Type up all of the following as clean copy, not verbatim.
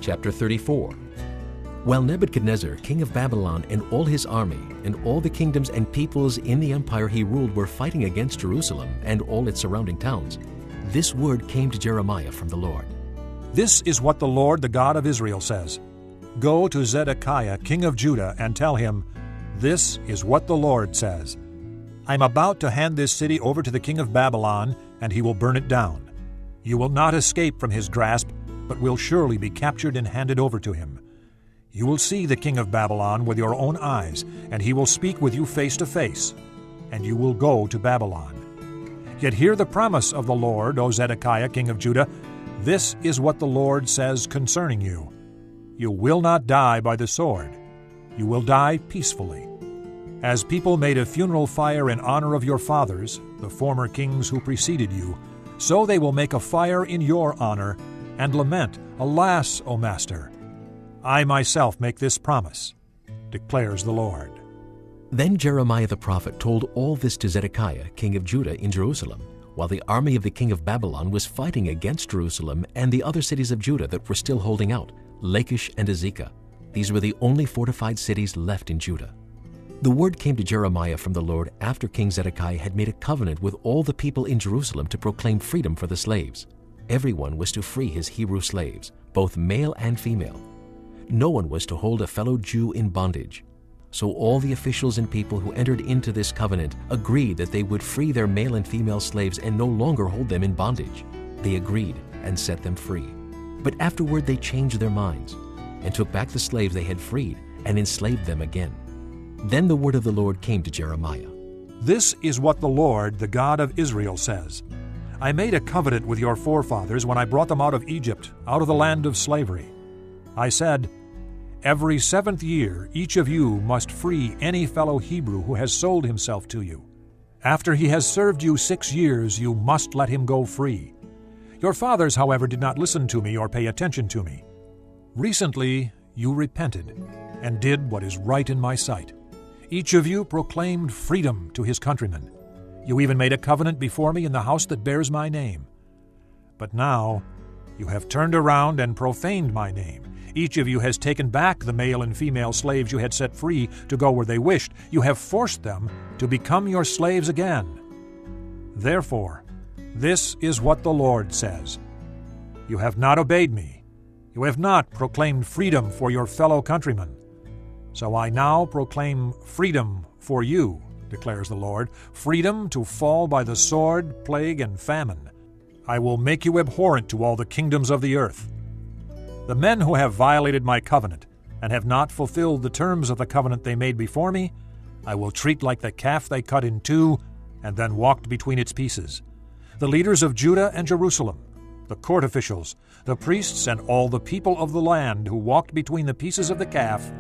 Chapter 34. While Nebuchadnezzar, king of Babylon, and all his army, and all the kingdoms and peoples in the empire he ruled were fighting against Jerusalem and all its surrounding towns, this word came to Jeremiah from the Lord. This is what the Lord, the God of Israel, says. Go to Zedekiah, king of Judah, and tell him, This is what the Lord says. I am about to hand this city over to the king of Babylon, and he will burn it down. You will not escape from his grasp, but will surely be captured and handed over to him. You will see the king of Babylon with your own eyes, and he will speak with you face to face, and you will go to Babylon. Yet hear the promise of the Lord, O Zedekiah, king of Judah. This is what the Lord says concerning you. You will not die by the sword. You will die peacefully. As people made a funeral fire in honor of your fathers, the former kings who preceded you, so they will make a fire in your honor and lament, Alas, O Master! I myself make this promise, declares the Lord. Then Jeremiah the prophet told all this to Zedekiah, king of Judah, in Jerusalem, while the army of the king of Babylon was fighting against Jerusalem and the other cities of Judah that were still holding out, Lachish and Azekah. These were the only fortified cities left in Judah. The word came to Jeremiah from the Lord after King Zedekiah had made a covenant with all the people in Jerusalem to proclaim freedom for the slaves. Everyone was to free his Hebrew slaves, both male and female. No one was to hold a fellow Jew in bondage. So all the officials and people who entered into this covenant agreed that they would free their male and female slaves and no longer hold them in bondage. They agreed and set them free. But afterward they changed their minds and took back the slaves they had freed and enslaved them again. Then the word of the Lord came to Jeremiah. This is what the Lord, the God of Israel, says. I made a covenant with your forefathers when I brought them out of Egypt, out of the land of slavery. I said, Every 7th year each of you must free any fellow Hebrew who has sold himself to you. After he has served you 6 years, you must let him go free. Your fathers, however, did not listen to me or pay attention to me. Recently you repented and did what is right in my sight. Each of you proclaimed freedom to his countrymen. You even made a covenant before me in the house that bears my name. But now you have turned around and profaned my name. Each of you has taken back the male and female slaves you had set free to go where they wished. You have forced them to become your slaves again. Therefore, this is what the Lord says. You have not obeyed me. You have not proclaimed freedom for your fellow countrymen. So I now proclaim freedom for you, declares the Lord, freedom to fall by the sword, plague, and famine. I will make you abhorrent to all the kingdoms of the earth. The men who have violated my covenant and have not fulfilled the terms of the covenant they made before me, I will treat like the calf they cut in two and then walked between its pieces. The leaders of Judah and Jerusalem, the court officials, the priests, and all the people of the land who walked between the pieces of the calf,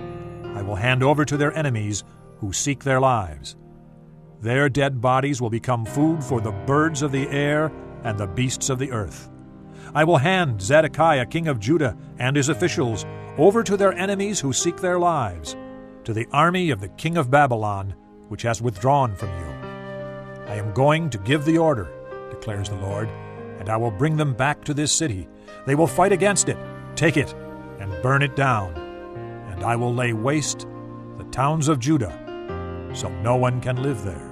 I will hand over to their enemies who seek their lives. Their dead bodies will become food for the birds of the air and the beasts of the earth. I will hand Zedekiah, king of Judah, and his officials over to their enemies who seek their lives, to the army of the king of Babylon, which has withdrawn from you. I am going to give the order, declares the Lord, and I will bring them back to this city. They will fight against it, take it, and burn it down. And I will lay waste the towns of Judah, so no one can live there.